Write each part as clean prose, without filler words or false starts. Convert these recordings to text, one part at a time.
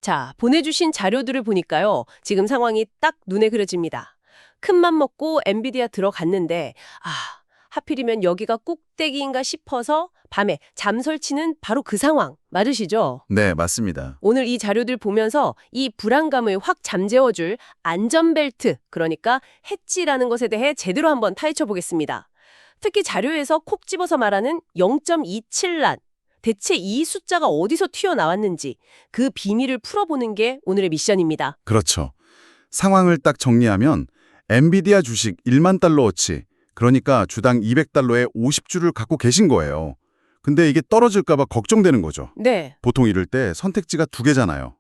자, 보내주신 자료들을 보니까요. 지금 상황이 딱 눈에 그려집니다. 큰맘 먹고 엔비디아 들어갔는데, 하필이면 여기가 꼭대기인가 싶어서 밤에 잠 설치는 바로 그 상황. 맞으시죠? 네, 맞습니다. 오늘 이 자료들 보면서 이 불안감을 확 잠재워줄 안전벨트, 그러니까 해지라는 것에 대해 제대로 한번 파헤쳐 보겠습니다. 특히 자료에서 콕 집어서 말하는 0.27란, 대체 이 숫자가 어디서 튀어나왔는지 그 비밀을 풀어보는 게 오늘의 미션입니다. 그렇죠. 상황을 딱 정리하면 엔비디아 주식 1만 달러어치, 그러니까 주당 200달러에 50주를 갖고 계신 거예요. 근데 이게 떨어질까 봐 걱정되는 거죠. 네, 보통 이럴 때 선택지가 두 개잖아요.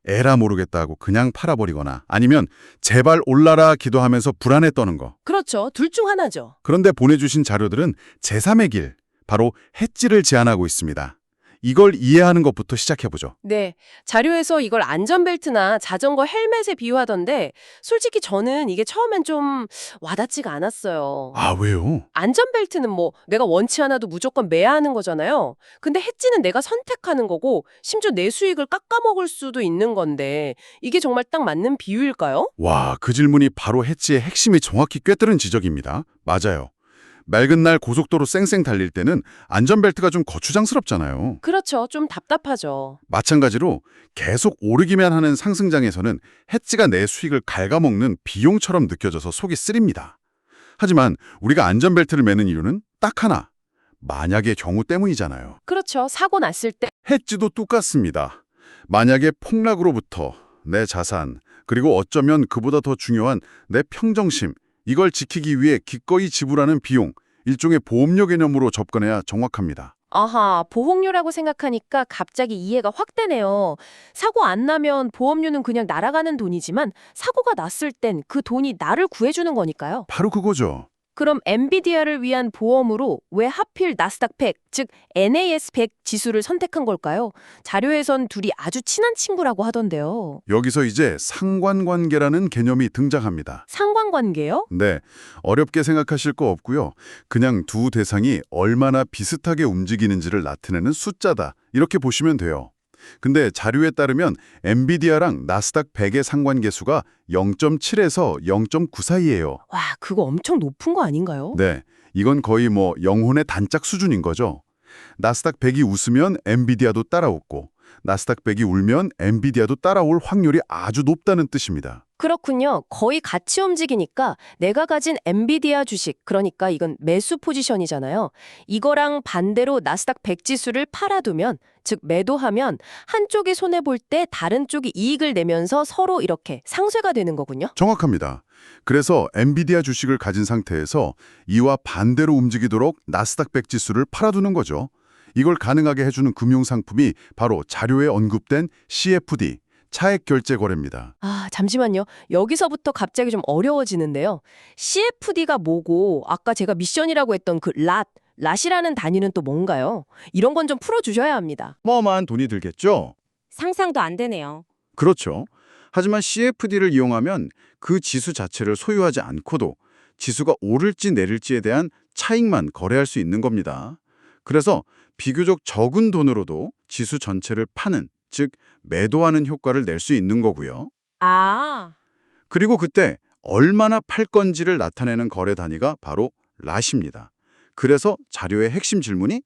에라 모르겠다 하고 그냥 팔아버리거나 아니면 제발 올라라 기도하면서 불안에 떠는 거. 그렇죠. 둘 중 하나죠. 그런데 보내주신 자료들은 제3의 길, 바로 해지를 제안하고 있습니다. 이걸 이해하는 것부터 시작해보죠. 네, 자료에서 이걸 안전벨트나 자전거 헬멧에 비유하던데 솔직히 저는 이게 처음엔 좀 와닿지가 않았어요. 아, 왜요? 안전벨트는 뭐 내가 원치 않아도 무조건 매야 하는 거잖아요. 근데 해지는 내가 선택하는 거고 심지어 내 수익을 깎아먹을 수도 있는 건데 이게 정말 딱 맞는 비유일까요? 와, 그 질문이 바로 해지의 핵심이 정확히 꿰뚫은 지적입니다. 맞아요. 맑은 날 고속도로 쌩쌩 달릴 때는 안전벨트가 좀 거추장스럽잖아요. 그렇죠. 좀 답답하죠. 마찬가지로 계속 오르기만 하는 상승장에서는 해지가 내 수익을 갉아먹는 비용처럼 느껴져서 속이 쓰립니다. 하지만 우리가 안전벨트를 매는 이유는 딱 하나, 만약의 경우 때문이잖아요. 그렇죠. 사고 났을 때 해지도 똑같습니다. 만약에 폭락으로부터 내 자산, 그리고 어쩌면 그보다 더 중요한 내 평정심, 이걸 지키기 위해 기꺼이 지불하는 비용, 일종의 보험료 개념으로 접근해야 정확합니다. 아하, 보험료라고 생각하니까 갑자기 이해가 확 되네요. 사고 안 나면 보험료는 그냥 날아가는 돈이지만 사고가 났을 땐 그 돈이 나를 구해주는 거니까요. 바로 그거죠. 그럼 엔비디아를 위한 보험으로 왜 하필 나스닥 100, 즉 NAS 100 지수를 선택한 걸까요? 자료에선 둘이 아주 친한 친구라고 하던데요. 여기서 이제 상관관계라는 개념이 등장합니다. 상관관계요? 네, 어렵게 생각하실 거 없고요. 그냥 두 대상이 얼마나 비슷하게 움직이는지를 나타내는 숫자다. 이렇게 보시면 돼요. 근데 자료에 따르면 엔비디아랑 나스닥 100의 상관계수가 0.7에서 0.9 사이예요. 와, 그거 엄청 높은 거 아닌가요? 네, 이건 거의 뭐 영혼의 단짝 수준인 거죠. 나스닥 100이 웃으면 엔비디아도 따라웃고 나스닥 100이 울면 엔비디아도 따라올 확률이 아주 높다는 뜻입니다. 그렇군요. 거의 같이 움직이니까 내가 가진 엔비디아 주식, 그러니까 이건 매수 포지션이잖아요. 이거랑 반대로 나스닥 100 지수를 팔아두면, 즉 매도하면 한쪽이 손해볼 때 다른 쪽이 이익을 내면서 서로 이렇게 상쇄가 되는 거군요. 정확합니다. 그래서 엔비디아 주식을 가진 상태에서 이와 반대로 움직이도록 나스닥 100 지수를 팔아두는 거죠. 이걸 가능하게 해주는 금융상품이 바로 자료에 언급된 CFD, 차액 결제 거래입니다. 잠시만요. 여기서부터 갑자기 좀 어려워지는데요. CFD가 뭐고 아까 제가 미션이라고 했던 그 랏이라는 단위는 또 뭔가요? 이런 건 좀 풀어주셔야 합니다. 어마어마한 돈이 들겠죠? 상상도 안 되네요. 그렇죠. 하지만 CFD를 이용하면 그 지수 자체를 소유하지 않고도 지수가 오를지 내릴지에 대한 차익만 거래할 수 있는 겁니다. 그래서 비교적 적은 돈으로도 지수 전체를 파는, 즉 매도하는 효과를 낼 수 있는 거고요. 아, 그리고 그때 얼마나 팔 건지를 나타내는 거래 단위가 바로 랏입니다. 그래서 자료의 핵심 질문이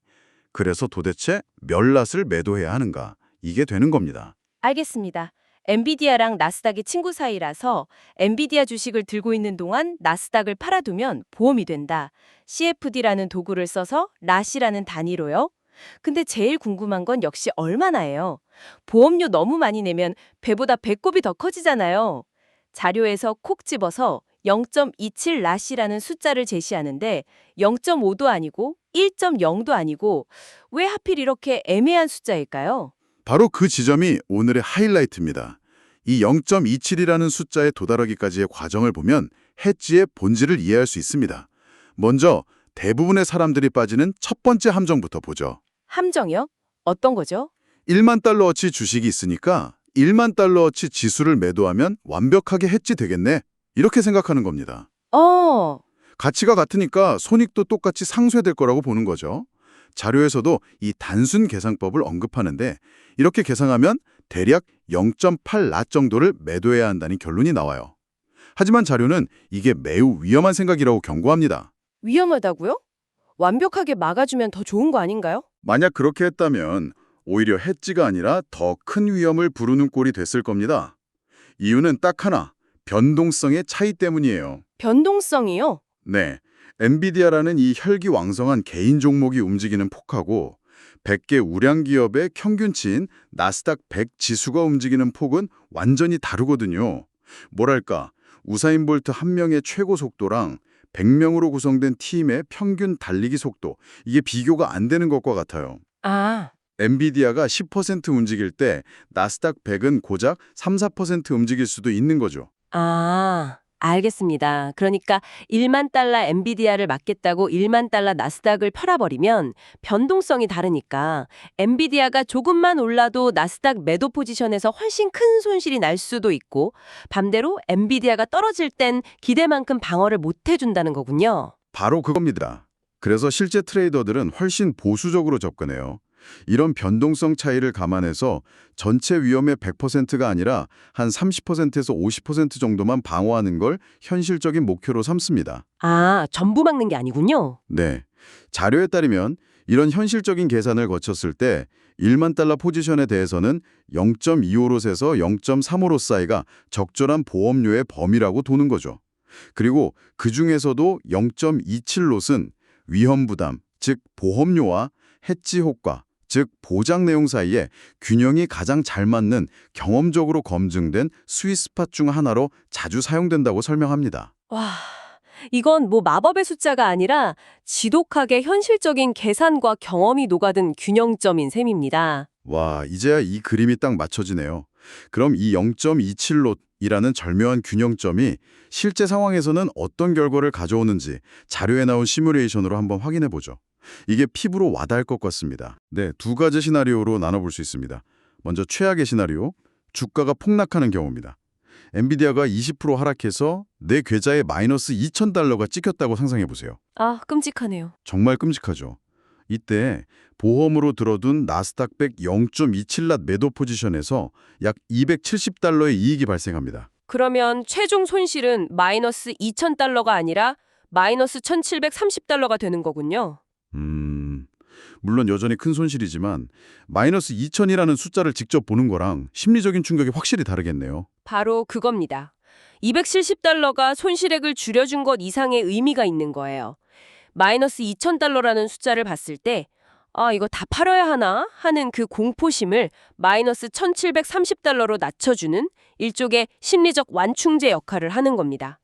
그래서 도대체 몇 랏을 매도해야 하는가? 이게 되는 겁니다. 알겠습니다. 엔비디아랑 나스닥이 친구 사이라서 엔비디아 주식을 들고 있는 동안 나스닥을 팔아두면 보험이 된다. CFD라는 도구를 써서 랏이라는 단위로요. 근데 제일 궁금한 건 역시 얼마나예요. 보험료 너무 많이 내면 배보다 배꼽이 더 커지잖아요. 자료에서 콕 집어서 0.27랏이라는 숫자를 제시하는데 0.5도 아니고 1.0도 아니고 왜 하필 이렇게 애매한 숫자일까요? 바로 그 지점이 오늘의 하이라이트입니다. 이 0.27이라는 숫자에 도달하기까지의 과정을 보면 해지의 본질을 이해할 수 있습니다. 먼저 대부분의 사람들이 빠지는 첫 번째 함정부터 보죠. 함정이요? 어떤 거죠? 1만 달러어치 주식이 있으니까 1만 달러어치 지수를 매도하면 완벽하게 해지되겠네. 이렇게 생각하는 겁니다. 가치가 같으니까 손익도 똑같이 상쇄될 거라고 보는 거죠. 자료에서도 이 단순 계산법을 언급하는데 이렇게 계산하면 대략 0.8낫 정도를 매도해야 한다는 결론이 나와요. 하지만 자료는 이게 매우 위험한 생각이라고 경고합니다. 위험하다고요? 완벽하게 막아주면 더 좋은 거 아닌가요? 만약 그렇게 했다면 오히려 해지가 아니라 더 큰 위험을 부르는 꼴이 됐을 겁니다. 이유는 딱 하나, 변동성의 차이 때문이에요. 변동성이요? 네, 엔비디아라는 이 혈기왕성한 개인 종목이 움직이는 폭하고 100개 우량 기업의 평균치인 나스닥 100 지수가 움직이는 폭은 완전히 다르거든요. 뭐랄까, 우사인 볼트 한 명의 최고 속도랑 100명으로 구성된 팀의 평균 달리기 속도, 이게 비교가 안 되는 것과 같아요. 아, 엔비디아가 10% 움직일 때 나스닥 100은 고작 3, 4% 움직일 수도 있는 거죠. 알겠습니다. 그러니까 1만 달러 엔비디아를 맞겠다고 1만 달러 나스닥을 팔아버리면 변동성이 다르니까 엔비디아가 조금만 올라도 나스닥 매도 포지션에서 훨씬 큰 손실이 날 수도 있고 반대로 엔비디아가 떨어질 땐 기대만큼 방어를 못 해준다는 거군요. 바로 그겁니다. 그래서 실제 트레이더들은 훨씬 보수적으로 접근해요. 이런 변동성 차이를 감안해서 전체 위험의 100%가 아니라 한 30%에서 50% 정도만 방어하는 걸 현실적인 목표로 삼습니다. 전부 막는 게 아니군요. 네. 자료에 따르면 이런 현실적인 계산을 거쳤을 때 1만 달러 포지션에 대해서는 0.25롯에서 0.35롯 사이가 적절한 보험료의 범위라고 도는 거죠. 그리고 그중에서도 0.27롯은 위험 부담, 즉 보험료와 해지 효과, 즉 보장 내용 사이에 균형이 가장 잘 맞는 경험적으로 검증된 스윗스팟 중 하나로 자주 사용된다고 설명합니다. 와, 이건 뭐 마법의 숫자가 아니라 지독하게 현실적인 계산과 경험이 녹아든 균형점인 셈입니다. 와, 이제야 이 그림이 딱 맞춰지네요. 그럼 이 0.27롯이라는 절묘한 균형점이 실제 상황에서는 어떤 결과를 가져오는지 자료에 나온 시뮬레이션으로 한번 확인해 보죠. 이게 피부로 와닿을 것 같습니다. 네, 두 가지 시나리오로 나눠볼 수 있습니다. 먼저 최악의 시나리오, 주가가 폭락하는 경우입니다. 엔비디아가 20% 하락해서 내 계좌에 마이너스 2,000달러가 찍혔다고 상상해 보세요. 끔찍하네요. 정말 끔찍하죠. 이때 보험으로 들어둔 나스닥 100 0.27낫 매도 포지션에서 약 270달러의 이익이 발생합니다. 그러면 최종 손실은 마이너스 2,000달러가 아니라 마이너스 1,730달러가 되는 거군요. 물론 여전히 큰 손실이지만 마이너스 2,000이라는 숫자를 직접 보는 거랑 심리적인 충격이 확실히 다르겠네요. 바로 그겁니다. 270달러가 손실액을 줄여준 것 이상의 의미가 있는 거예요. 마이너스 2,000달러라는 숫자를 봤을 때 이거 다 팔아야 하나 하는 그 공포심을 마이너스 1,730달러로 낮춰주는 일종의 심리적 완충제 역할을 하는 겁니다.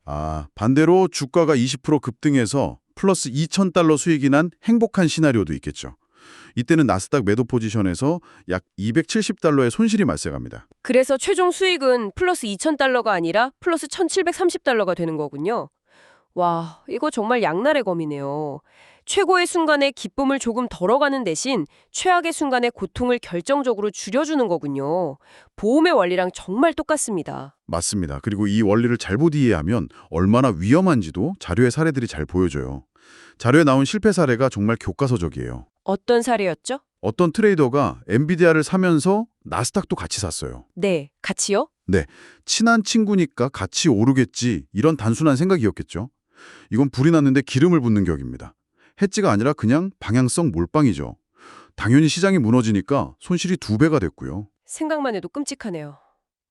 반대로 주가가 20% 급등해서 플러스 2,000달러 수익이 난 행복한 시나리오도 있겠죠. 이때는 나스닥 매도 포지션에서 약 270달러의 손실이 발생합니다. 그래서 최종 수익은 플러스 2,000달러가 아니라 플러스 1,730달러가 되는 거군요. 와, 이거 정말 양날의 검이네요. 최고의 순간에 기쁨을 조금 덜어가는 대신 최악의 순간에 고통을 결정적으로 줄여주는 거군요. 보험의 원리랑 정말 똑같습니다. 맞습니다. 그리고 이 원리를 잘못 이해하면 얼마나 위험한지도 자료의 사례들이 잘 보여줘요. 자료에 나온 실패 사례가 정말 교과서적이에요. 어떤 사례였죠? 어떤 트레이더가 엔비디아를 사면서 나스닥도 같이 샀어요. 네, 같이요? 네, 친한 친구니까 같이 오르겠지 이런 단순한 생각이었겠죠. 이건 불이 났는데 기름을 붓는 격입니다. 해지가 아니라 그냥 방향성 몰빵이죠. 당연히 시장이 무너지니까 손실이 2배가 됐고요. 생각만 해도 끔찍하네요.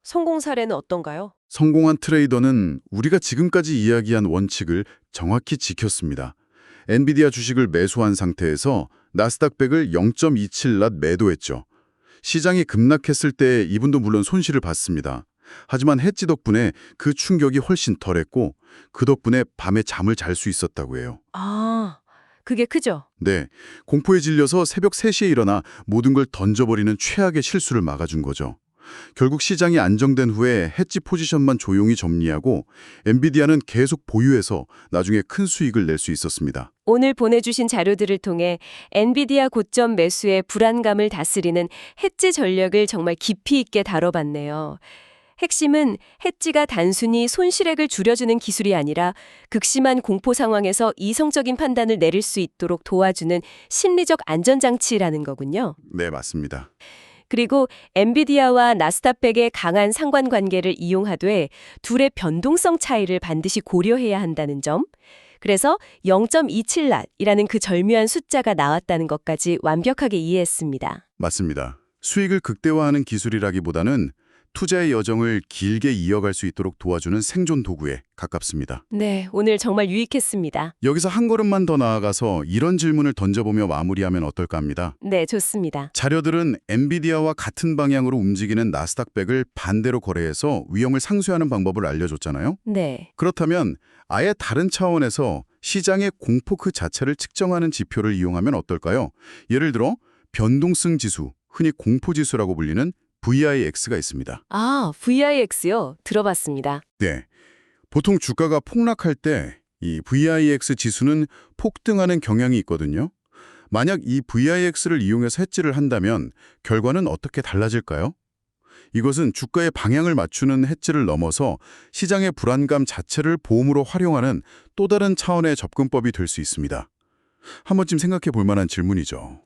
성공 사례는 어떤가요? 성공한 트레이더는 우리가 지금까지 이야기한 원칙을 정확히 지켰습니다. 엔비디아 주식을 매수한 상태에서 나스닥 100을 0.27낫 매도했죠. 시장이 급락했을 때 이분도 물론 손실을 봤습니다. 하지만 해지 덕분에 그 충격이 훨씬 덜했고 그 덕분에 밤에 잠을 잘 수 있었다고 해요. 그게 크죠? 네, 공포에 질려서 새벽 3시에 일어나 모든 걸 던져버리는 최악의 실수를 막아준 거죠. 결국 시장이 안정된 후에 해지 포지션만 조용히 정리하고 엔비디아는 계속 보유해서 나중에 큰 수익을 낼 수 있었습니다. 오늘 보내주신 자료들을 통해 엔비디아 고점 매수의 불안감을 다스리는 해지 전략을 정말 깊이 있게 다뤄봤네요. 핵심은 해지가 단순히 손실액을 줄여주는 기술이 아니라 극심한 공포 상황에서 이성적인 판단을 내릴 수 있도록 도와주는 심리적 안전장치라는 거군요. 네, 맞습니다. 그리고 엔비디아와 나스닥백의 강한 상관관계를 이용하되 둘의 변동성 차이를 반드시 고려해야 한다는 점. 그래서 0.27낫이라는 그 절묘한 숫자가 나왔다는 것까지 완벽하게 이해했습니다. 맞습니다. 수익을 극대화하는 기술이라기보다는 투자의 여정을 길게 이어갈 수 있도록 도와주는 생존 도구에 가깝습니다. 네, 오늘 정말 유익했습니다. 여기서 한 걸음만 더 나아가서 이런 질문을 던져보며 마무리하면 어떨까 합니다. 네, 좋습니다. 자료들은 엔비디아와 같은 방향으로 움직이는 나스닥백을 반대로 거래해서 위험을 상쇄하는 방법을 알려줬잖아요. 네. 그렇다면 아예 다른 차원에서 시장의 공포 그 자체를 측정하는 지표를 이용하면 어떨까요? 예를 들어 변동성 지수, 흔히 공포지수라고 불리는 VIX가 있습니다. 아, VIX요? 들어봤습니다. 네, 보통 주가가 폭락할 때 이 VIX 지수는 폭등하는 경향이 있거든요. 만약 이 VIX를 이용해서 해지를 한다면 결과는 어떻게 달라질까요? 이것은 주가의 방향을 맞추는 해지를 넘어서 시장의 불안감 자체를 보험으로 활용하는 또 다른 차원의 접근법이 될 수 있습니다. 한 번쯤 생각해 볼 만한 질문이죠.